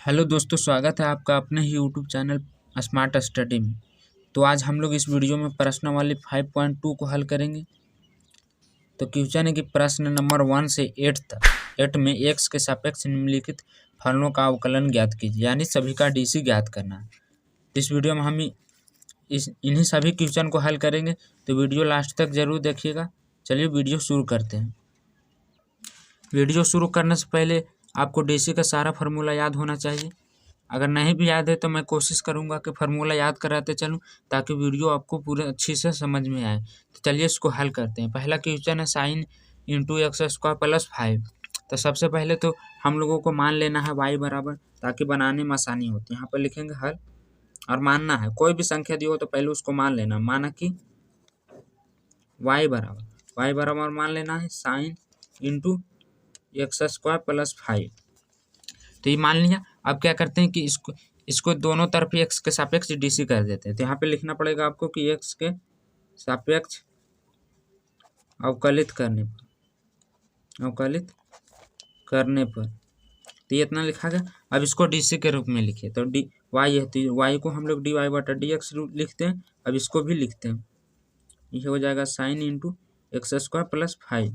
Hello दोस्तों, स्वागत है आपका अपने ही यूट्यूब चैनल स्मार्ट स्टडी में। तो आज हम लोग इस वीडियो में प्रश्नावली 5.2 को हल करेंगे। तो क्वेश्चन है कि प्रश्न नंबर 1 से 8 तक 8 में x के सापेक्ष निम्नलिखित फलनों का अवकलन ज्ञात कीजिए, यानी सभी का डीसी ज्ञात करना है। तो इस वीडियो में हम इन्हीं सभी क्वेश्चन को हल करेंगे, तो वीडियो लास्ट तक जरूर देखिएगा। चलिए वीडियो शुरू करते हैं। वीडियो शुरू करने से पहले आपको डीसी का सारा फार्मूला याद होना चाहिए। अगर नहीं भी याद है तो मैं कोशिश करूंगा कि फार्मूला याद कराते चलूं, ताकि वीडियो आपको पूरे अच्छी से समझ में आए। तो चलिए इसको हल करते हैं। पहला क्वेश्चन है sign into x square plus 5। तो सबसे पहले तो हम लोगों को मान लेना है y बराबर, ताकि बनाने में आसानी होती है। यहाँ पर लिखेंगे हल और मानना है, कोई भी संख्या दी हो तो पहले उसको मान लेना। माना कि y बराबर मान लेना है sign into x square plus 5। तो ये मान लिया। अब क्या करते हैं कि इसको दोनों तरफ एक्स के सापेक्ष डीसी कर देते हैं। तो यहाँ पे लिखना पड़ेगा आपको कि एक्स के सापेक्ष अवकलित करने पर तो ये इतना लिखा गया। अब इसको डीसी के रूप में लिखे तो डी वाई है, तो वाई को हम लोग डी वाई बटा डी एक्स लिखते हैं। अब इसको भी लिखते हैं, ये हो जाएगा sign into x square plus 5।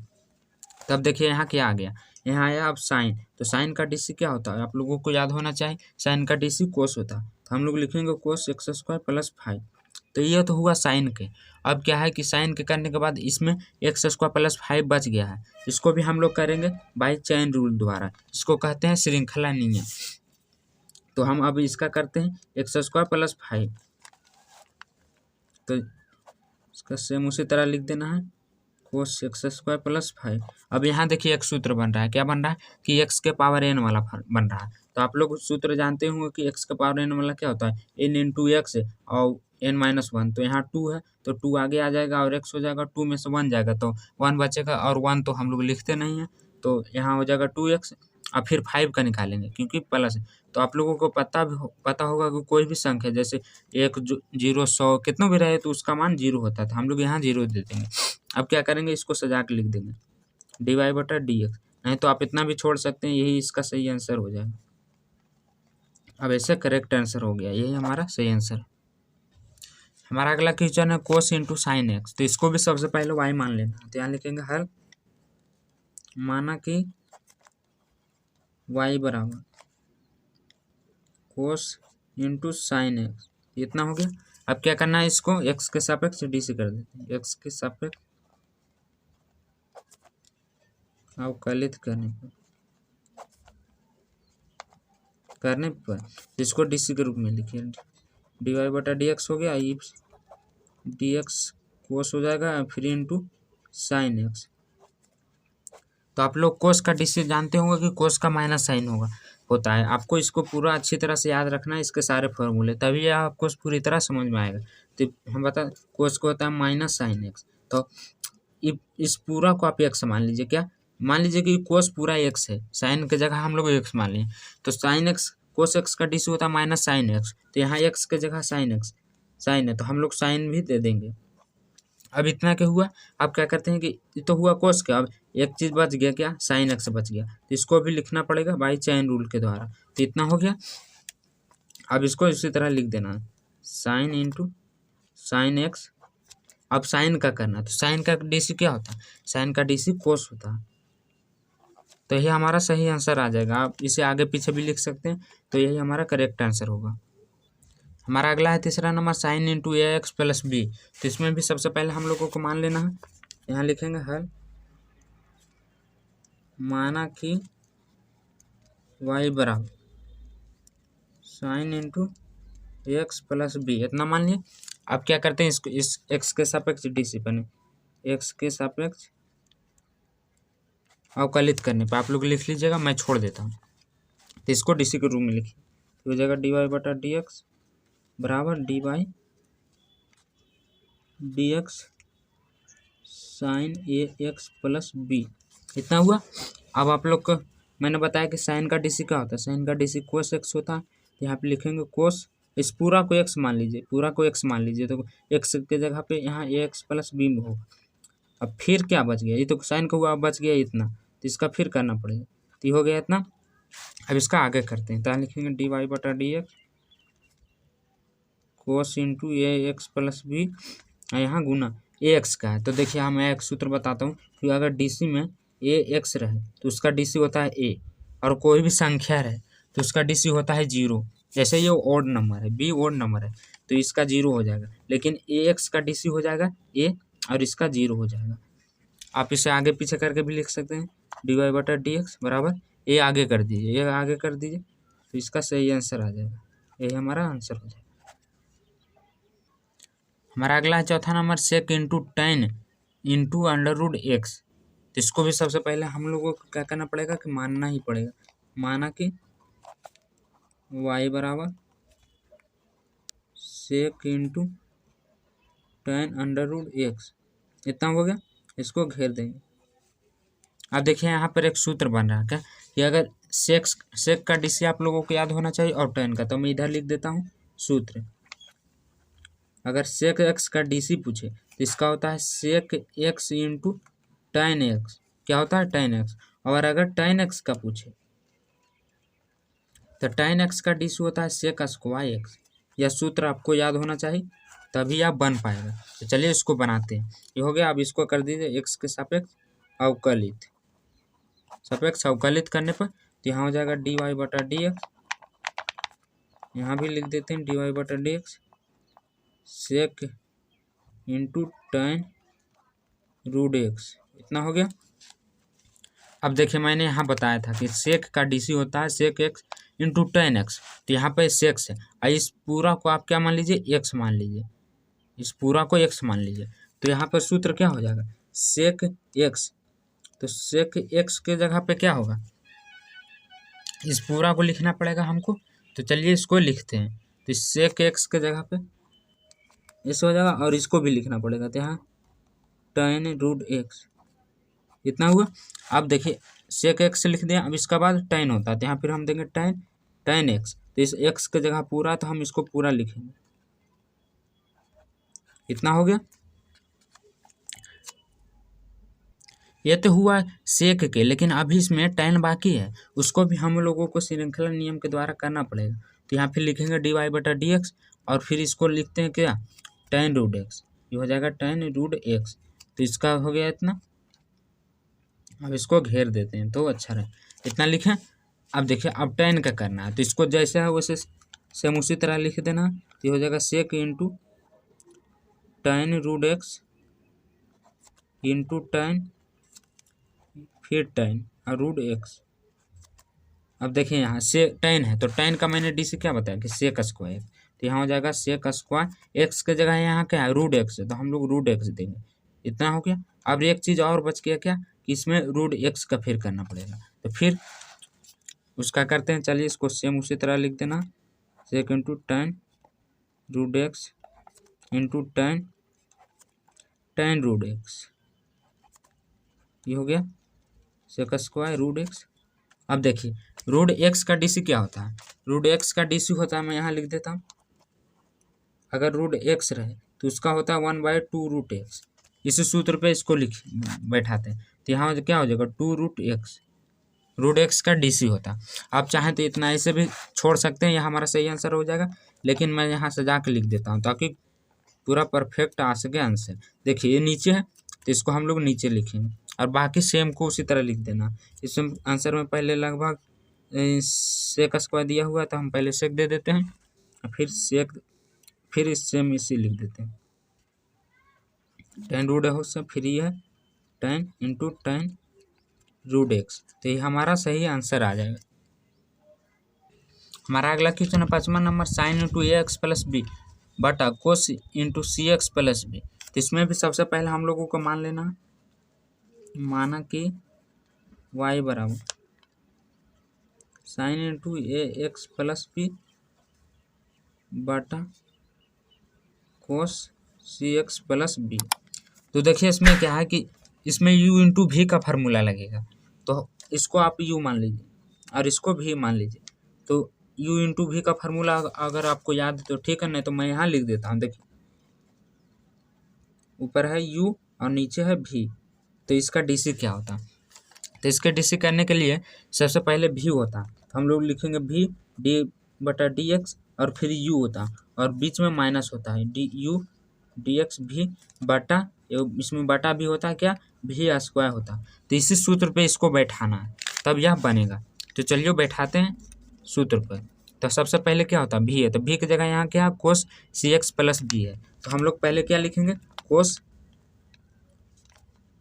तब देखिए यहाँ क्या आ गया, यहाँ आया अब साइन। तो साइन का डीसी क्या होता है आप लोगों को याद होना चाहिए, साइन का डीसी कोस होता है। तो हम लोग लिखेंगे कोस एक्स स्क्वायर प्लस 5। तो ये तो हुआ साइन के। अब क्या है कि साइन के करने के बाद इसमें एक्स स्क्वायर प्लस 5 बच गया है। इसको भी हम लोग करेंगे बाई चेन रूल द्वारा, इसको कहते हैं श्रृंखला नियम। तो हम अब इसका करते हैं एक्स स्क्वायर प्लस 5। तो इसका सेम उसी तरह लिख देना है कोस एक्स स्क्वायर प्लस 5। अब यहाँ देखिए एक सूत्र बन रहा है, क्या बन रहा है कि एक्स के पावर एन वाला बन रहा है। तो आप लोग सूत्र जानते होंगे कि एक्स के पावर एन वाला क्या होता है, एन इंटू एक्स और n-1। तो यहाँ 2 है तो 2 आगे आ जाएगा और x हो जाएगा, 2 में से 1 जाएगा तो 1 बचेगा, और 1 तो हम लोग लिखते नहीं हैं। तो यहाँ हो जाएगा 2x और फिर 5 का निकालेंगे क्योंकि प्लस है। तो आप लोगों को पता होगा कि कोई भी संख्या जैसे 1 0 100 कितना भी रहे तो उसका मान 0 होता है। तो हम लोग यहाँ 0 दे देंगे। अब क्या करेंगे, इसको सजा के लिख देंगे डी वाई बटा डी एक्स। नहीं तो आप इतना भी छोड़ सकते हैं, यही इसका सही आंसर हो जाएगा। अब ऐसे करेक्ट आंसर हो गया, यही हमारा सही आंसर है। हमारा अगला क्वेश्चन है कोस इंटू साइन एक्स। तो इसको भी सबसे पहले वाई मान लेना। तो यहाँ लिखेंगे हल माना कि वाई बराबर कोस इंटू साइन एक्स, इतना हो गया। अब क्या करना है, इसको एक्स के सापेक्ष डीसी कर देते हैं। एक्स के सापेक्ष अवकलित करने पर इसको डीसी के रूप में लिखिए, डी वाई बटा डी एक्स हो गया। ये डी एक्स कोस हो जाएगा फिर इंटू साइन एक्स। तो आप लोग कोस का डीसी जानते होंगे कि कोस का माइनस साइन होता है। आपको इसको पूरा अच्छी तरह से याद रखना है, इसके सारे फॉर्मूले, तभी आपको पूरी तरह समझ में आएगा। तो हम बता कोस को होता है माइनस साइन एक्स। तो इस पूरा को आप एक्स मान लीजिए। क्या मान लीजिए कि कोस पूरा एक्स है, साइन की जगह हम लोग एक्स मान लें। तो साइन एक्स कोस एक्स का डीसी होता है माइनस साइन एक्स। तो यहाँ एक्स की जगह साइन है तो हम लोग साइन भी दे देंगे। अब इतना क्या हुआ, अब क्या करते हैं कि ये तो हुआ कोस का, अब एक चीज बच गया, क्या साइन एक्स बच गया। तो इसको भी लिखना पड़ेगा बाई चेन रूल के द्वारा। तो इतना हो गया। अब इसको इसी तरह लिख देना साइन इंटू साइन एक्स। अब साइन का करना, तो साइन का डीसी क्या होता है, साइन का डीसी कोस होता है। तो यही हमारा सही आंसर आ जाएगा। आप इसे आगे पीछे भी लिख सकते हैं, तो यही हमारा करेक्ट आंसर होगा। हमारा अगला है तीसरा नंबर साइन इंटू ए एक्स प्लस बी। तो इसमें भी सबसे पहले हम लोगों को मान लेना है। यहाँ लिखेंगे हल माना कि वाई बराबर sine into x plus B, इतना मान लिया। अब क्या करते हैं, इसको इस एक्स के सापेक्ष डीसी बने, एक्स के सापेक्ष अवकलित करने पर आप लोग लिख लीजिएगा, मैं छोड़ देता हूँ। तो इसको डीसी के रूप में लिखिए, तो हो जाएगा डी वाई बटा डी एक्स बराबर D Y D x sine ए एक्स प्लस बी, इतना हुआ। अब आप लोग को मैंने बताया कि साइन का डीसी क्या होता है, साइन का डीसी कोस एक्स होता है। तो यहाँ पे लिखेंगे कोस, इस पूरा को एक्स मान लीजिए, तो एक्स के जगह पे यहाँ ए एक्स प्लस बी में होगा। अब फिर क्या बच गया, ये तो साइन का हुआ, अब बच गया इतना, तो इसका फिर करना पड़ेगा। तो ये हो गया इतना, अब इसका आगे करते हैं, तो लिखेंगे dy बटा dx कोस इंटू ए एक्स प्लस बी, यहाँ गुना ए एक्स का है। तो देखिए हम एक सूत्र बताता हूँ कि अगर डीसी में ए एक्स रहे तो उसका डीसी होता है ए, और कोई भी संख्या रहे तो उसका डीसी होता है 0। जैसे ये ओड नंबर है, बी ओड नंबर है तो इसका 0 हो जाएगा, लेकिन ए एक्स का डीसी हो जाएगा ए और इसका 0 हो जाएगा। आप इसे आगे पीछे करके भी लिख सकते हैं, डी वाई बटा डी एक्स बराबर ए आगे कर दीजिए, ए आगे कर दीजिए तो इसका सही आंसर आ जाएगा, यही हमारा आंसर हो जाएगा। हमारा अगला है चौथा number sec into ten into under root x. तो इसको भी सबसे पहले हम लोगों को क्या करना पड़ेगा कि मानना ही पड़ेगा, माना कि y बराबर sec into ten under root x, इतना हो गया। इसको घेर देंगे। अब देखिए यहाँ पर एक सूत्र बन रहा है क्या कि अगर सेक का डीसी आप लोगों को याद होना चाहिए और टेन का, तो मैं इधर लिख देता हूँ सूत्र। अगर सेक एक्स का डीसी पूछे तो इसका होता है sec x into ten x, क्या होता है टेन एक्स। और अगर टेन एक्स का पूछे तो टेन एक्स का डीसी होता है सेक स्क्वायर एक्स। यह सूत्र आपको याद होना चाहिए तभी आप बन पाएगा। तो चलिए इसको बनाते हैं, ये हो गया। अब इसको कर दीजिए एक्स के सापेक्ष अवकलित, सापेक्ष अवकलित करने पर तो यहाँ हो जाएगा डी वाई बटा डी एक्स, यहाँ भी लिख देते हैं डी वाई बटा D x sec into ten root x, इतना हो गया। अब देखिए मैंने यहाँ बताया था कि सेक का डीसी होता है sec x into ten x, तो यहाँ पे सेक्स है और इस पूरा को आप क्या मान लीजिए एक्स मान लीजिए, इस पूरा को एक्स मान लीजिए। तो यहाँ पर सूत्र क्या हो जाएगा सेक एक्स, तो सेक एक्स के जगह पे क्या होगा, इस पूरा को लिखना पड़ेगा हमको। तो चलिए इसको लिखते हैं, तो सेक एक्स के जगह पे ऐसे हो जाएगा और इसको भी लिखना पड़ेगा, तो यहाँ टेन रूट एक्स, इतना हुआ। अब देखिए सेक एक्स लिख दिया, अब इसका बाद टेन होता है तो यहाँ फिर हम देंगे टेन एक्स, तो इस एक्स के जगह पूरा तो हम इसको पूरा लिखेंगे, इतना हो गया। ये तो हुआ सेक के, लेकिन अभी इसमें टेन बाकी है, उसको भी हम लोगों को श्रृंखला नियम के द्वारा करना पड़ेगा। तो यहाँ फिर लिखेंगे डी वाई बटा डी एक्स और फिर इसको लिखते हैं क्या टेन रूट एक्स, ये हो जाएगा टेन रूट एक्स। तो इसका हो गया इतना, अब इसको घेर देते हैं तो अच्छा रहे, इतना लिखें। अब देखिए अब टेन का करना है, तो इसको जैसे है वैसे सेम उसी तरह लिख देना। तो ये हो जाएगा sec into ten root X into ten फिर टेन और रूट एक्स। अब देखिए यहाँ से टेन है तो टेन का मैंने डी से क्या बताया कि सेक स्क्वायर, तो यहाँ हो जाएगा सेक स्क्वायर, एक्स के जगह यहाँ क्या है रूट एक्स है तो हम लोग रूट एक्स देंगे, इतना हो गया। अब एक चीज़ और बच गया क्या कि इसमें रूट एक्स का फिर करना पड़ेगा, तो फिर उसका करते हैं। चलिए इसको सेम उसी तरह लिख देना sec into ten root X into ten root X, ये हो गया सेक स्क्वायर रूट एक्स। अब देखिए रूट एक्स का डीसी क्या होता है, रूट एक्स का डीसी होता है, मैं यहाँ लिख देता हूँ, अगर रूट एक्स रहे तो उसका होता है 1/2 रूट एक्स। इसी सूत्र पे इसको लिख बैठाते हैं, तो यहाँ क्या हो जाएगा 2 रूट एक्स, रूट एक्स का डीसी होता है। आप चाहें तो इतना ऐसे भी छोड़ सकते हैं, यह हमारा सही आंसर हो जाएगा, लेकिन मैं यहाँ सजा के लिख देता हूँ ताकि पूरा परफेक्ट आ सके आंसर। देखिए ये नीचे है तो इसको हम लोग नीचे लिखेंगे और बाकी सेम को उसी तरह लिख देना। इस आंसर में पहले लगभग सेक स्क्वायर दिया हुआ तो हम पहले सेक दे देते हैं और फिर सेक फिर सेम इसी लिख देते हैं, टेन रूट एक्स से फिर ये ten into ten root x, तो ये हमारा सही आंसर आ जाएगा। हमारा अगला क्वेश्चन है 5वां नंबर साइन इंटू ए एक्स प्लस बी बटा कोस into C x plus B. तो इसमें भी सबसे पहले हम लोगों को मान लेना, माना कि y बराबर साइन इंटू ए एक्स प्लस बी बटा कोस सी एक्स प्लस बी। तो देखिए इसमें क्या है कि इसमें u इंटू भी का फार्मूला लगेगा, तो इसको आप u मान लीजिए और इसको भी मान लीजिए। तो u इंटू भी का फार्मूला अगर आपको याद है तो ठीक है, नहीं तो मैं यहाँ लिख देता हूँ। देखिए ऊपर है u और नीचे है v, तो इसका डीसी क्या होता है, तो इसके डीसी करने के लिए सबसे पहले v होता, तो हम लोग लिखेंगे भी डी बटा डी एक्स और फिर यू होता और बीच में माइनस होता है डी यू डी एक्स भी बटा, इसमें बटा भी होता है क्या, भी स्क्वायर होता। तो इसी सूत्र पे इसको बैठाना है तब यह बनेगा। तो चलिए बैठाते हैं सूत्र पर। तो सबसे पहले क्या होता है, भी है, तो भी की जगह यहाँ क्या है, cos c x plus b है। तो हम लोग पहले क्या लिखेंगे, cos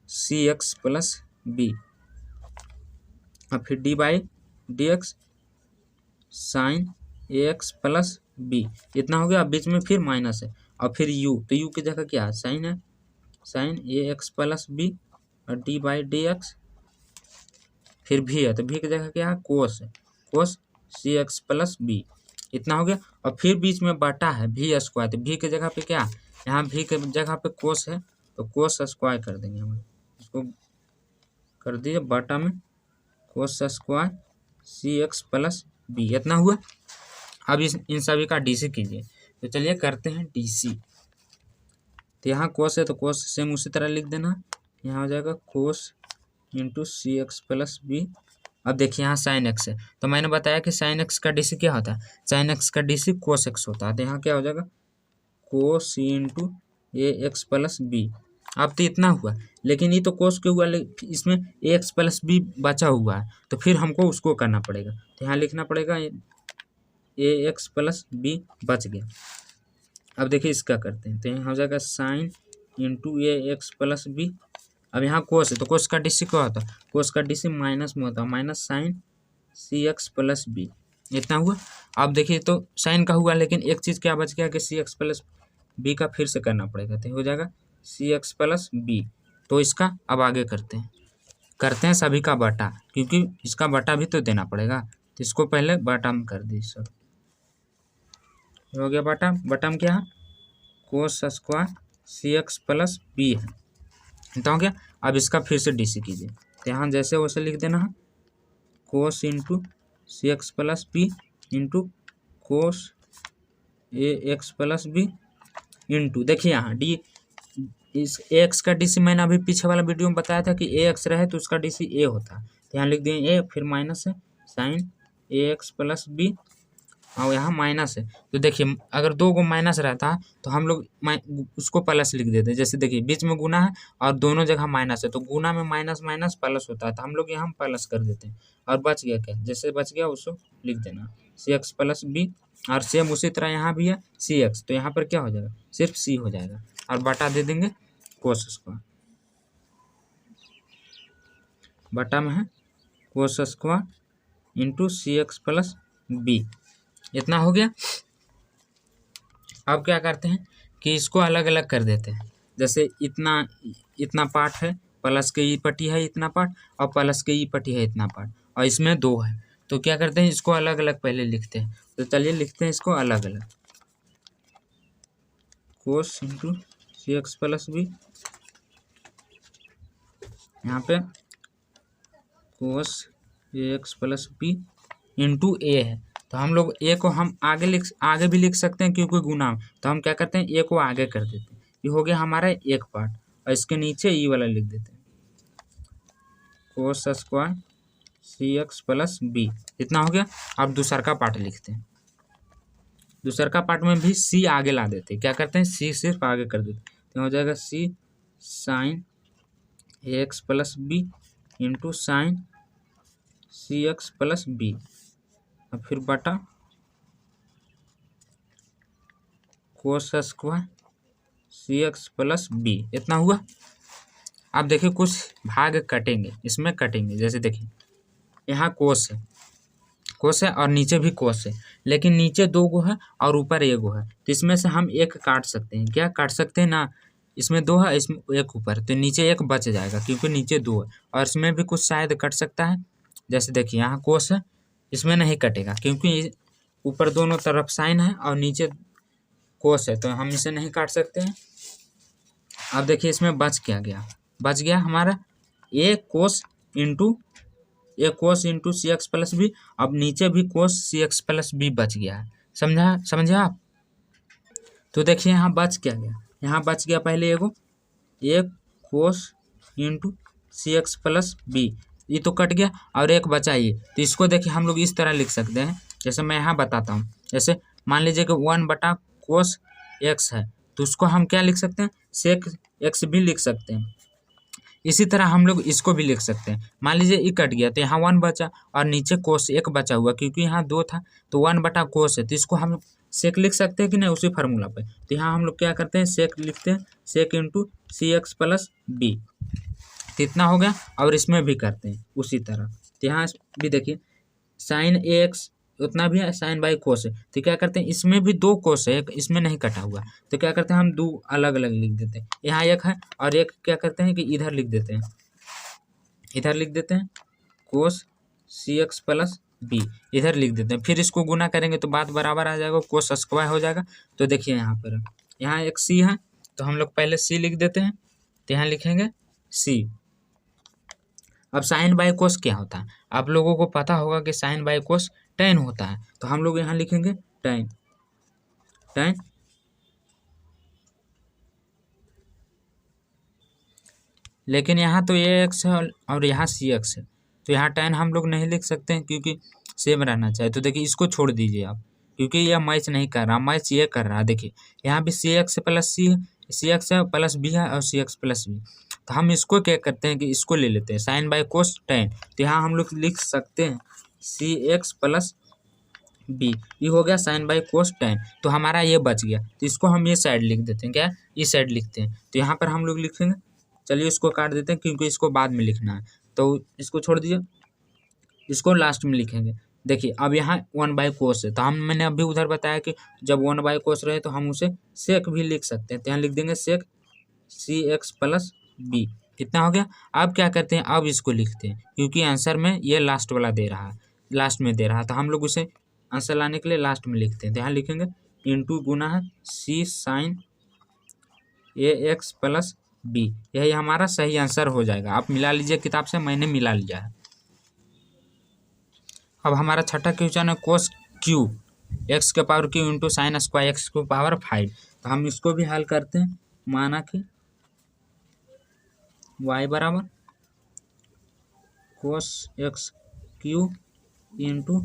c x plus B और फिर d by d x sine A x plus B, इतना हो गया। अब बीच में फिर माइनस है और फिर यू, तो यू की जगह क्या है, साइन है, साइन ए एक्स प्लस बी और डी बाई डी एक्स फिर भी है, तो भी की जगह क्या है, कोस है, cos c x plus B, इतना हो गया। और फिर बीच में बटा है भी स्क्वायर, तो भी की जगह पे क्या, यहाँ भी के जगह पे कोस है तो कोस स्क्वायर कर देंगे हम, इसको कर दिए बटा में कोस square C x plus B, इतना हुआ। अब इन सभी का डीसी कीजिए। तो चलिए करते हैं डीसी। तो यहाँ कोस है तो कोस सेम उसी तरह लिख देना, यहाँ हो जाएगा कोस into C x plus B. अब देखिए यहाँ साइन एक्स है, तो मैंने बताया कि साइन एक्स का डीसी क्या होता है, साइन एक्स का डीसी कोस एक्स होता है। तो यहाँ क्या हो जाएगा, कोस सी इंटू ए एक्स प्लस बी। अब तो इतना हुआ, लेकिन ये तो कोस के हुआ, इसमें ए एक्स प्लस बी बचा हुआ है, तो फिर हमको उसको करना पड़ेगा। तो यहाँ लिखना पड़ेगा ए एक्स प्लस बी बच गया। अब देखिए इसका करते हैं, तो यहाँ हो जाएगा साइन इंटू ए एक्स प्लस बी। अब यहाँ कोस है तो कोस का डीसी क्या होता है, कोस का डीसी माइनस में होता है, minus sign C x plus B, इतना हुआ। अब देखिए तो साइन का हुआ, लेकिन एक चीज़ क्या बच गया कि सी एक्स प्लस बी का फिर से करना पड़ेगा, तो हो जाएगा सी एक्स प्लस बी। तो इसका अब आगे करते हैं सभी का बटा, क्योंकि इसका बटा भी तो देना पड़ेगा। तो इसको पहले बटा में कर दी, सब हो गया बटा, बटा में क्या है, कोस square C x plus b है, इतना हो गया। अब इसका फिर से डीसी कीजिए, तो यहाँ जैसे वैसे लिख देना है, cos into C x plus B into cos A x plus B into, देखिए यहाँ डी, इस ए एक्स का डीसी मैंने अभी पीछे वाला वीडियो में बताया था कि ए एक्स रहे तो उसका डीसी ए होता है। तो यहाँ लिख दिए ए, फिर माइनस है साइन ए एक्स प्लस बी और यहाँ माइनस है। तो देखिए अगर दो को माइनस रहता है तो हम लोग उसको प्लस लिख देते हैं। जैसे देखिए बीच में गुना है और दोनों जगह माइनस है, तो गुना में माइनस माइनस प्लस होता है, तो हम लोग यहाँ प्लस कर देते हैं। और बच गया क्या, जैसे बच गया उसको लिख देना सी एक्स प्लस बी। और सेम उसी तरह यहाँ भी है सी एक्स, तो यहाँ पर क्या हो जाएगा, सिर्फ सी हो जाएगा और बटा दे देंगे कोस स्क्वायर, बटा में है cos square into C x plus B, इतना हो गया। अब क्या करते हैं कि इसको अलग अलग कर देते हैं। जैसे इतना पार्ट है, प्लस के ई पट्टी है इतना पार्ट, और प्लस के ई पट्टी है इतना पार्ट, और इसमें दो है, तो क्या करते हैं इसको अलग अलग पहले लिखते हैं। तो चलिए लिखते हैं इसको अलग अलग, कोस into C x plus B, यहाँ पे कोस A x plus B into ए है, तो हम लोग ए को हम आगे भी लिख सकते हैं क्योंकि गुना, तो हम क्या करते हैं ए को आगे कर देते हैं। ये हो गया हमारा एक पार्ट, और इसके नीचे ई वाला लिख देते हैं कोस square C x plus B, इतना हो गया। अब दूसरा का पार्ट लिखते हैं, दूसरा का पार्ट में भी सी आगे ला देते हैं, क्या करते हैं सी सिर्फ आगे कर देते हैं, तो हो जाएगा सी साइन ए x plus B into sine C x plus B, और फिर बटा cos square C x plus B, इतना हुआ। अब देखिए कुछ भाग कटेंगे, इसमें कटेंगे, जैसे देखिए यहाँ कोस है और नीचे भी कोस है, लेकिन नीचे दो गो है और ऊपर एक गो है, तो इसमें से हम एक काट सकते हैं, क्या काट सकते हैं ना, इसमें दो है इसमें एक ऊपर, तो नीचे एक बच जाएगा क्योंकि नीचे दो है, और इसमें भी कुछ शायद कट सकता है। जैसे देखिए यहाँ कोस है, इसमें नहीं कटेगा क्योंकि ऊपर दोनों तरफ साइन है और नीचे कोस है, तो हम इसे नहीं काट सकते हैं। अब देखिए इसमें बच गया हमारा ए कोस into C x plus B, अब नीचे भी कोस सी एक्स प्लस बी बच गया है, समझे आप। तो देखिए यहाँ बच क्या गया, यहाँ बच गया पहले एगो ए कोस into C x plus B, ये तो कट गया और एक बचा ये, तो इसको देखिए हम लोग इस तरह लिख सकते हैं। जैसे मैं यहाँ बताता हूँ, जैसे मान लीजिए कि 1/cos x है, तो उसको हम क्या लिख सकते हैं, सेक x भी लिख सकते हैं। इसी तरह हम लोग इसको भी लिख सकते हैं। मान लीजिए ये कट गया तो यहाँ 1 बचा और नीचे कोस 1 बचा हुआ, क्योंकि यहाँ 2 था तो 1/cos है, तो इसको हम सेक लिख सकते हैं कि नहीं, उसी फार्मूला पे। तो यहाँ हम लोग क्या करते हैं, सेक लिखते हैं, सेक इंटू CX + B, तो इतना हो गया। और इसमें भी करते हैं उसी तरह, तो यहाँ भी देखिए sin AX उतना भी है, sin बाई कोस है, तो क्या करते हैं, इसमें भी 2 कोस है, एक इसमें नहीं कटा हुआ, तो क्या करते हैं हम 2 अलग अलग लिख देते हैं। यहाँ एक है और एक क्या करते हैं कि इधर लिख देते हैं, इधर लिख देते हैं कोस CX + B, इधर लिख देते हैं। फिर इसको गुना करेंगे तो बात बराबर आ जाएगा, कोस स्क्वायर हो जाएगा। तो देखिए यहाँ पर यहाँ एक C है, तो हम लोग पहले C लिख देते हैं, तो यहाँ लिखेंगे C। अब साइन बाई कोस क्या होता है, आप लोगों को पता होगा कि साइन बाई कोस tan होता है, तो हम लोग यहाँ लिखेंगे tan, tan लेकिन यहाँ तो AX है और यहाँ CX है, तो यहाँ tan हम लोग नहीं लिख सकते हैं क्योंकि सेम रहना चाहिए। तो देखिए इसको छोड़ दीजिए आप, क्योंकि यह मैच नहीं कर रहा, मैच ये कर रहा है। देखिए यहाँ भी CX + C है, CX है + B है और CX + B, तो हम इसको क्या करते हैं कि इसको ले लेते हैं साइन बाई कोस tan, तो यहाँ हम लोग लिख सकते हैं CX + B, ये हो गया साइन बाई कोस tan। तो हमारा ये बच गया, तो इसको हम ये साइड लिख देते हैं, क्या इस साइड लिखते हैं। तो यहाँ पर हम लोग लिखेंगे, चलिए इसको काट देते हैं क्योंकि इसको बाद में लिखना है, तो इसको छोड़ दीजिए, इसको लास्ट में लिखेंगे। देखिए अब यहाँ 1/cos है, तो मैंने अभी उधर बताया कि जब 1/cos रहे तो हम उसे सेक भी लिख सकते हैं, तो यहाँ लिख देंगे सेक CX + B, कितना हो गया। अब क्या करते हैं, अब इसको लिखते हैं क्योंकि आंसर में ये लास्ट वाला दे रहा है, लास्ट में दे रहा है, तो हम लोग उसे आंसर लाने के लिए लास्ट में लिखते हैं। तो यहाँ लिखेंगे इंटू गुना है C sin AX + B, यही हमारा सही आंसर हो जाएगा। आप मिला लीजिए किताब से, मैंने मिला लिया है। अब हमारा छठा क्वेश्चन है कोस Q x⁻³ into sin square x⁵, तो हम इसको भी हल करते हैं। माना कि y बराबर कोस x³ into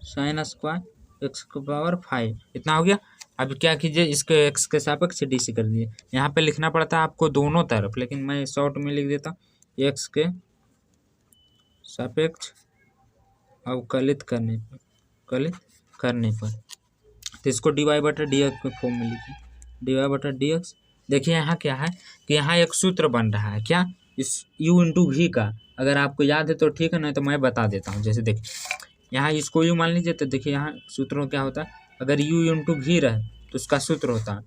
sin square x⁵, इतना हो गया। अब क्या कीजिए, इसके x के सापेक्ष DC कर दीजिए। यहाँ पे लिखना पड़ता है आपको दोनों तरफ, लेकिन मैं शॉर्ट में लिख देता हूँ x के सापेक्ष अवकलित करने पर, तो इसको dy/dx के फॉर्म में लिखिए, dy/dx। देखिए यहाँ क्या है कि यहाँ एक सूत्र बन रहा है, क्या, इस u इंटू v का, अगर आपको याद है तो ठीक है, नहीं तो मैं बता देता हूँ। जैसे देखिए यहाँ इसको u मान लीजिए, तो देखिए यहाँ सूत्र क्या होता है, अगर u इंटू v रहे तो उसका सूत्र होता है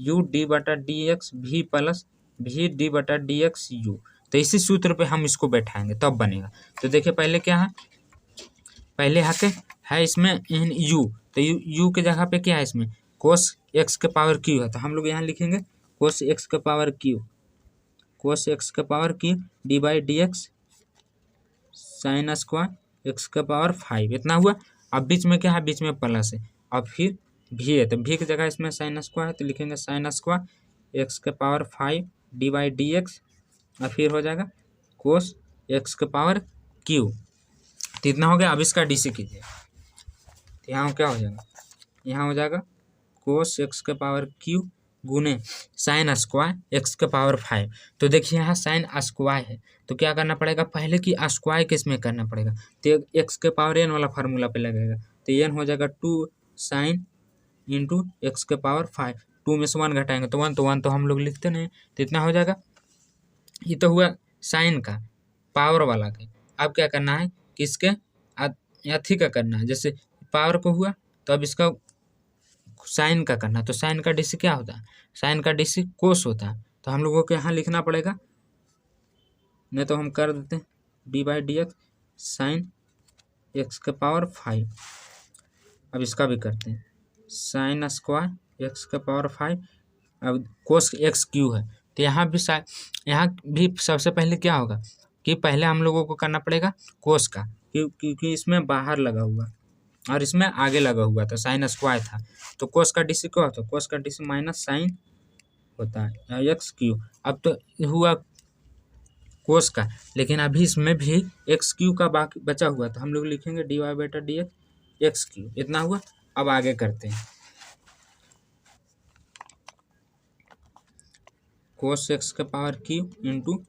u d/dx v + v d/dx u, तो इसी सूत्र पे हम इसको बैठाएंगे तब बनेगा। तो देखिए पहले क्या है, पहले है इसमें u, तो u के जगह पे क्या है, इसमें cos x⁻³ है, तो हम लोग यहाँ लिखेंगे cos x⁻³ d/dx sin square x⁵, इतना हुआ। अब बीच में क्या है, बीच में प्लस है, अब फिर v है, तो v की जगह इसमें sin स्क्वायर है, तो लिखेंगे sin स्क्वायर x⁵ d/dx, और फिर हो जाएगा cos x⁻³, तो इतना हो गया। अब इसका DC कीजिए, तो यहाँ क्या हो जाएगा, यहाँ हो जाएगा cos x⁻³ गुने sin स्क्वायर x⁵। तो देखिए यहाँ sin स्क्वायर है, तो क्या करना पड़ेगा, पहले की स्क्वायर किस में करना पड़ेगा, तो x⁻n वाला फार्मूला पे लगेगा, तो n हो जाएगा 2 sin इंटू x⁻5, 2 में से 1 घटाएंगे तो 1 तो हम लोग लिखते नहीं, तो इतना हो जाएगा। ये तो हुआ साइन का, पावर वाला का। अब क्या करना है, किसके अथी का करना है, जैसे पावर को हुआ तो अब इसका साइन का करना, तो साइन का DC क्या होता है, साइन का DC कोस होता है, तो हम लोगों को यहाँ लिखना पड़ेगा, नहीं तो हम कर देते हैं d/dx sin x⁵। अब इसका भी करते हैं sin स्क्वायर x⁵, अब कोस x³ है, तो यहाँ भी सबसे पहले क्या होगा कि पहले हम लोगों को करना पड़ेगा कोस का, क्योंकि इसमें बाहर लगा हुआ और इसमें आगे लगा हुआ था, साइन स्क्वायर था, तो कोस का DC क्या होता है, कोस का DC माइनस साइन होता है x³। अब तो हुआ कोस का, लेकिन अभी इसमें भी एक्स क्यू का बाकी बचा हुआ, तो हम लोग लिखेंगे डी वाई बटा डी एक्स क्यू, इतना हुआ। अब आगे करते हैं, कोस एक्स का power Q into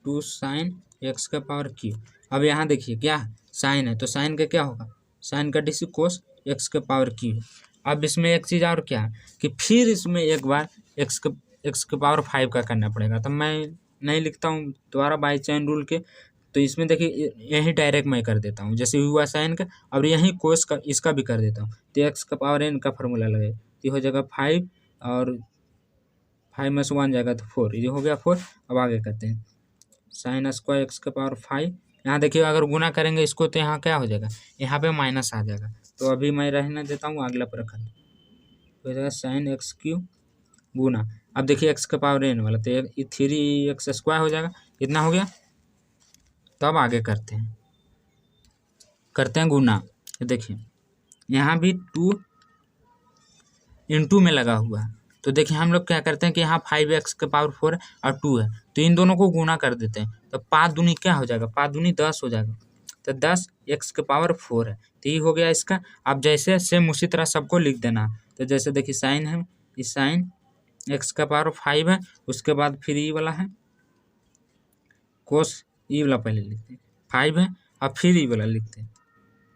2 sine x का पावर क्यू। अब यहाँ देखिए क्या है, साइन है, तो साइन का क्या होगा, साइन का डिसी कोस एक्स का पावर क्यू। अब इसमें एक चीज़ और क्या है कि फिर इसमें एक बार एक्स के पावर 5 का करना पड़ेगा, तो मैं नहीं लिखता हूँ दोबारा बाई चैन रूल के। तो इसमें देखिए यही डायरेक्ट मैं कर देता हूँ, जैसे हुआ साइन का, और यही कोस का इसका भी कर देता हूँ। तो एक्स का पावर एन का फॉर्मूला लगे, तो हो जाएगा 5, और 5 में से 1 जाएगा तो 4, ये हो गया 4। अब आगे करते हैं, साइन स्क्वायर एक्स का पावर 5। यहाँ देखिए अगर गुना करेंगे इसको तो यहाँ क्या हो जाएगा, यहाँ पे माइनस आ जाएगा, तो अभी मैं रहने देता हूँ, अगला प्रकार हो जाएगा साइन एक्स क्यू गुना। अब देखिए एक्स का पावर एन वाला, तो 3x स्क्वायर हो जाएगा, इतना हो गया। तब आगे करते हैं गुना। देखिए यहाँ भी 2 इंटू में लगा हुआ है, तो देखिए हम लोग क्या करते हैं कि यहाँ 5x का पावर 4 और 2 है, तो इन दोनों को गुना कर देते हैं, तो 5 दूनी क्या हो जाएगा, 5 दूनी 10 हो जाएगा, तो 10 x के पावर 4 है, तो ये हो गया इसका। अब जैसे सेम उसी तरह सबको लिख देना, तो जैसे देखिए साइन है, इस साइन एक्स का पावर 5 है, उसके बाद फिर ई वाला है कोस, ई वाला पहले लिखते हैं 5 है, और फिर ई वाला लिखते हैं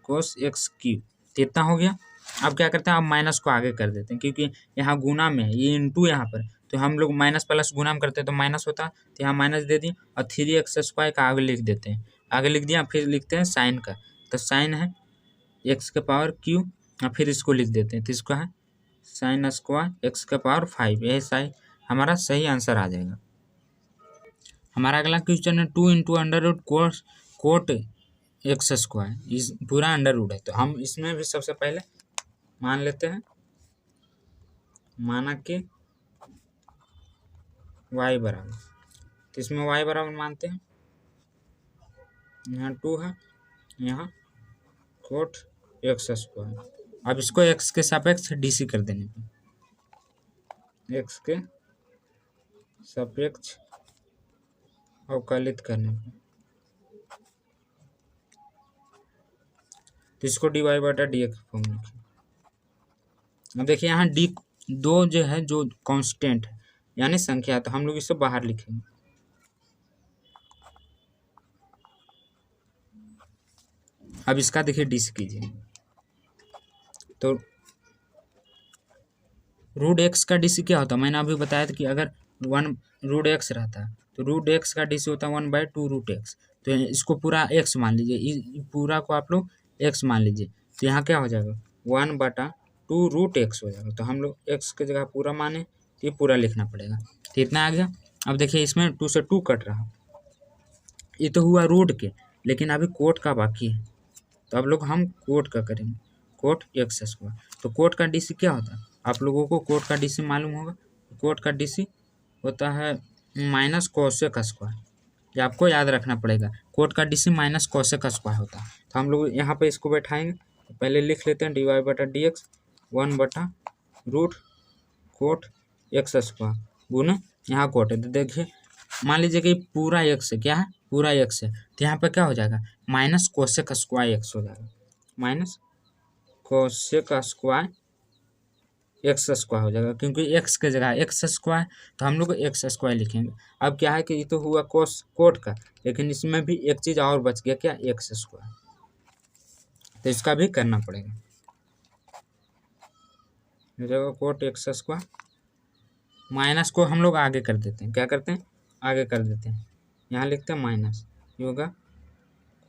कोस एक्स क्यू, तो इतना हो गया। अब क्या करते हैं, अब माइनस को आगे कर देते हैं, क्योंकि यहाँ गुना में है, ये इंटू यहाँ पर, तो हम लोग माइनस प्लस गुना में करते हैं तो माइनस होता है, तो यहाँ माइनस दे दिए, और 3x स्क्वायर का आगे लिख देते हैं, आगे लिख दिया, फिर लिखते हैं साइन का, तो साइन है एक्स का पावर क्यू, और फिर इसको लिख देते हैं, तो इसको है साइन स्क्वायर एक्स का पावर 5, यही सही हमारा सही आंसर आ जाएगा। हमारा अगला क्वेश्चन है 2 into under root cot x square, इस पूरा अंडर रूट है, तो हम इसमें भी सबसे पहले मान लेते हैं, माना कि y बराबर, तो इसमें y बराबर मानते हैं, यहाँ 2 है, यहाँ कोट एक्स स्क्वायर। अब इसको x के सापेक्ष डीसी कर देने पे, x के सापेक्ष अवकलित करने पे, तो इसको डी वाई बटा डी एक्स फॉर्म लिखें। अब देखिए यहाँ डी 2 जो है, जो कांस्टेंट है यानी संख्या है, तो हम लोग इसे बाहर लिखेंगे। अब इसका देखिए डीसी कीजिए, तो रूट एक्स का डीसी क्या होता है, मैंने अभी बताया था कि अगर 1 रूट एक्स रहता है तो रूट एक्स का डीसी होता है 1/2 रूट एक्स, तो इसको पूरा एक्स मान लीजिए, पूरा को आप लोग एक्स मान लीजिए, तो यहाँ क्या हो जाएगा 1/2 रूट एक्स हो जाएगा, तो हम लोग एक्स की जगह पूरा माने, तो ये पूरा लिखना पड़ेगा, तो इतना आ गया। अब देखिए इसमें 2 से 2 कट रहा, ये तो हुआ रूट के, लेकिन अभी कोट का बाकी है, तो अब लोग हम कोट का करेंगे, कोट एक्स स्क्वायर। तो कोट का डीसी क्या होता है, आप लोगों को कोट का डीसी मालूम होगा, कोट का डीसी होता है माइनस कोसेक स्क्वायर, ये आपको याद रखना पड़ेगा, कोट का डीसी माइनस कोसेक स्क्वायर होता है। तो हम लोग यहाँ पे इसको बैठाएंगे, तो पहले लिख लेते हैं डी वाई बटा डी एक्स 1/रूट कोट एक्स स्क्वायर गुना यहाँ कोट है, तो देखिए मान लीजिए कि पूरा एक्स है, क्या है पूरा एक्स है, तो यहाँ पे क्या हो जाएगा माइनस कोसेक स्क्वायर एक्स हो जाएगा, minus cosec square x square हो जाएगा, क्योंकि एक्स के जगह एक्स स्क्वायर, तो हम लोग एक्स स्क्वायर लिखेंगे। अब क्या है कि ये तो हुआ कोट का, लेकिन इसमें भी एक चीज़ और बच गया, क्या एक्स स्क्वायर, तो इसका भी करना पड़ेगा, हो जाएगा कोट एक्स स्क्वायर, माइनस को हम लोग आगे कर देते हैं, क्या करते हैं आगे कर देते हैं, यहाँ लिखते हैं माइनस, ये होगा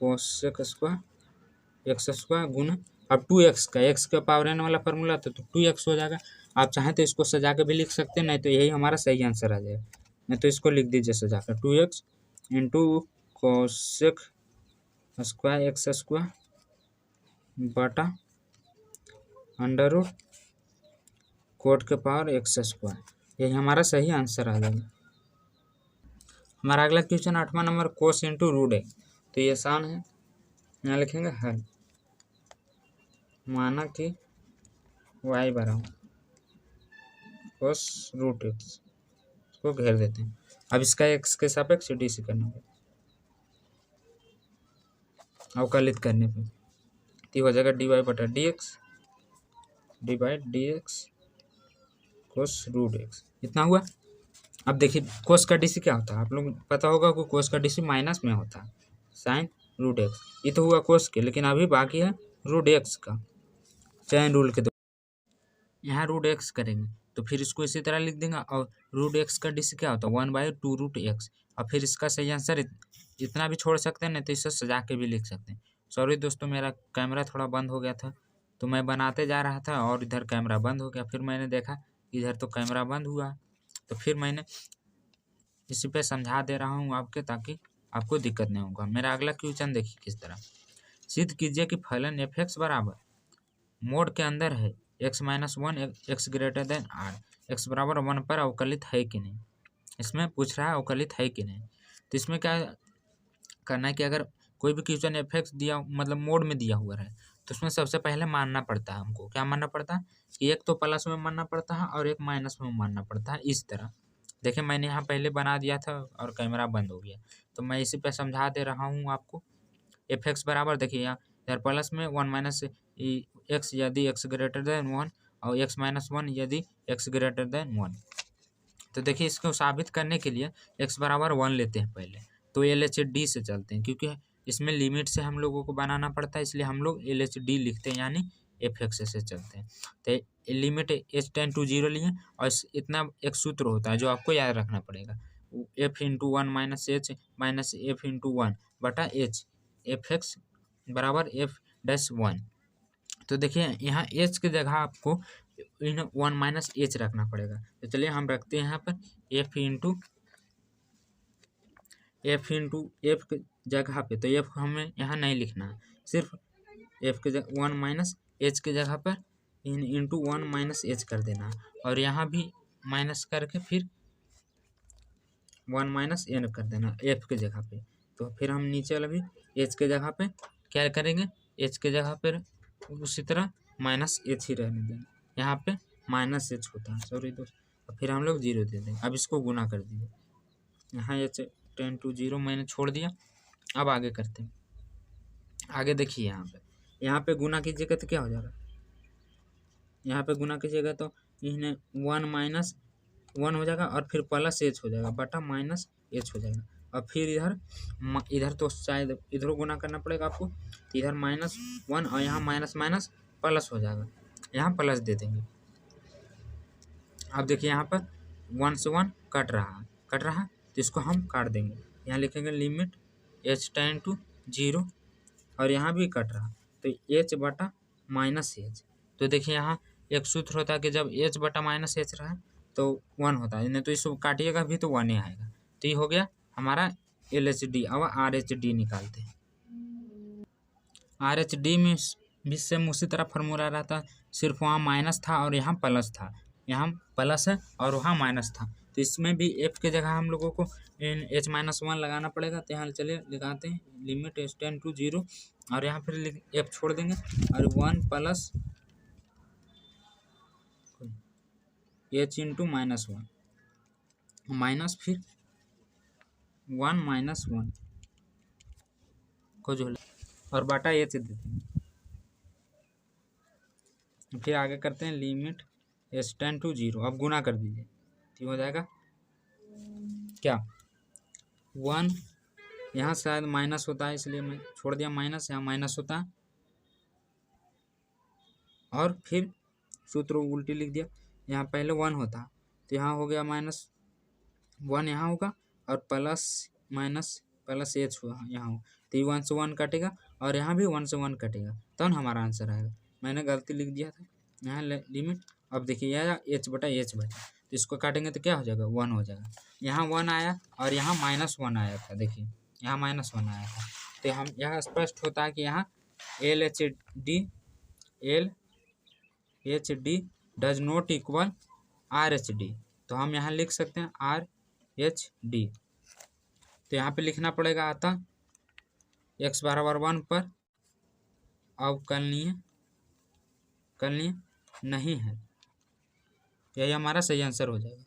कोसेक स्क्वायर एक्स स्क्वायर गुना, अब 2x का, एक्स का पावर एन वाला फार्मूला था तो 2x हो जाएगा। आप चाहें तो इसको सजा के भी लिख सकते हैं, नहीं तो यही हमारा सही आंसर आ जाएगा, नहीं तो इसको लिख दीजिए सजा कर 2x into cosec square x square बटा अंडर रूट कोट के पावर एक्स स्क्वायर, यही हमारा सही आंसर आ जाएगा। हमारा अगला क्वेश्चन 8वां नंबर कोस इंटू रूट है, तो ये आसान है, यहाँ लिखेंगे हल, माना कि y बराबर कोस रूट एक्स, इसको घेर देते हैं, अब इसका एक्स के सापेक्ष डी से करना होगा अवकलित करने पे, तो हो जाएगा dy बटा dx डिवाइड dx कोस रूट एक्स, इतना हुआ। अब देखिए कोस का डीसी क्या होता है, आप लोग पता होगा कि कोस का डीसी माइनस में होता है साइन रूट एक्स, ये तो हुआ कोस के, लेकिन अभी बाकी है रूट एक्स का चैन रूल के द्वारा। यहाँ रूट एक्स करेंगे तो फिर इसको इसी तरह लिख देंगे, और रूट एक्स का डीसी क्या होता है 1/2 रूट एक्स, और फिर इसका सही आंसर इतना भी छोड़ सकते हैं, नहीं तो इसे सजा के भी लिख सकते हैं। सॉरी दोस्तों, मेरा कैमरा थोड़ा बंद हो गया था, तो मैं बनाते जा रहा था और इधर कैमरा बंद हो गया, फिर मैंने देखा इधर तो कैमरा बंद हुआ, तो फिर मैंने इसी पे समझा दे रहा हूँ आपके, ताकि आपको दिक्कत नहीं होगा। मेरा अगला क्वेश्चन देखिए किस तरह, सिद्ध कीजिए कि फलन एफ एक्स बराबर मोड के अंदर है x-1 x greater than r, x बराबर 1 पर अवकलित है कि नहीं। इसमें पूछ रहा है अवकलित है कि नहीं, तो इसमें क्या करना है कि अगर कोई भी क्वेश्चन एफ एक्स दिया मतलब मोड में दिया हुआ है, तो उसमें सबसे पहले मानना पड़ता है हमको, क्या मानना पड़ता है कि एक तो प्लस में मानना पड़ता है और एक माइनस में मानना पड़ता है। इस तरह देखिए मैंने यहाँ पहले बना दिया था और कैमरा बंद हो गया, तो मैं इसी पे समझा दे रहा हूँ आपको। एफ एक्स बराबर देखिए यहाँ इधर प्लस में 1 माइनस एक्स यदि एक्स ग्रेटर देन 1 और x-1 यदि x ग्रेटर देन 1। तो देखिए इसको साबित करने के लिए x बराबर 1 लेते हैं पहले, तो LHD से चलते हैं, क्योंकि इसमें लिमिट से हम लोगों को बनाना पड़ता है, इसलिए हम लोग LHD लिखते हैं, यानी एफ एक्स से चलते हैं। तो लिमिट h टेंड टू 0 लिए, और इतना एक सूत्र होता है जो आपको याद रखना पड़ेगा, f into 1 minus H minus F into 1 बटा एच, एफ एक्स बराबर f-1। तो देखिए यहाँ एच की जगह आपको 1 माइनस एच रखना पड़ेगा, तो चलिए हम रखते हैं यहाँ पर एफ इंटू एफ की जगह पे, तो एफ हमें यहाँ नहीं लिखना है, सिर्फ एफ के जगह 1 माइनस एच की जगह पर इंटू 1 माइनस एच कर देना है, और यहाँ भी माइनस करके फिर 1 माइनस एन कर देना एफ के जगह पे। तो फिर हम नीचे वाला भी एच के जगह पे क्या करेंगे, एच के जगह पर उसी तरह माइनस एच ही रहने देंगे, यहाँ पे माइनस एच होता है, सॉरी दोस्त, फिर हम लोग 0 दे देंगे। अब इसको गुना कर दीजिए, यहाँ एच टेंड टू 0 मैंने छोड़ दिया। अब आगे करते हैं, आगे देखिए यहाँ पे गुना कीजिएगा तो क्या हो जाएगा, यहाँ पे गुना कीजिएगा तो इन्हें 1 माइनस 1 हो जाएगा और फिर प्लस एच हो जाएगा बटा माइनस एच हो जाएगा, और फिर इधर तो शायद इधर गुना करना पड़ेगा आपको, तो इधर -1 और यहाँ माइनस माइनस प्लस हो जाएगा, यहाँ प्लस दे देंगे। अब देखिए यहाँ पर 1 से 1 कट रहा है, तो इसको हम काट देंगे, यहाँ लिखेंगे लिमिट h टेंड टू 0, और यहाँ भी कट रहा, तो h बटा माइनस एच। तो देखिए यहाँ एक सूत्र होता है कि जब h बटा माइनस एच रहा तो 1 होता है, नहीं तो इसको काटिएगा भी तो 1 ही आएगा। तो ये हो गया हमारा LHD। अब RH निकालते हैं, RH में भी सेम उसी तरह फार्मूला रहता है, सिर्फ वहाँ माइनस था और यहाँ प्लस था, यहाँ प्लस है और वहाँ माइनस था, तो इसमें भी f के जगह हम लोगों को h-1 लगाना पड़ेगा। तो यहाँ चलिए लगाते हैं लिमिट h टेंड टू 0, और यहाँ फिर f छोड़ देंगे और 1 प्लस h इंटू -1 माइनस फिर 1 माइनस 1 को जो और बाटा h दे देंगे। फिर आगे करते हैं लिमिट h टेंड टू 0, अब गुना कर दीजिए, तो हो जाएगा क्या 1, यहाँ शायद माइनस होता है इसलिए मैं छोड़ दिया माइनस, यहाँ माइनस होता है और फिर सूत्र उल्टी लिख दिया, यहाँ पहले 1 होता तो यहाँ हो गया -1 यहाँ होगा और प्लस माइनस प्लस एच हुआ यहाँ हो, तो ये 1 से 1 कटेगा और यहाँ भी 1 से 1 कटेगा, तब हमारा आंसर आएगा। मैंने गलती लिख दिया था यहाँ लिमिट। अब देखिए यह h बटा तो इसको काटेंगे तो क्या हो जाएगा 1 हो जाएगा, यहाँ 1 आया और यहाँ -1 आया था, देखिए यहाँ -1 आया था, तो हम यहाँ स्पष्ट होता है कि यहाँ LHD does not equal RH, तो हम यहाँ लिख सकते हैं RH। तो यहाँ पे लिखना पड़ेगा अतः x बराबर 1 पर अवकलनीय नहीं है, यही हमारा सही आंसर हो जाएगा।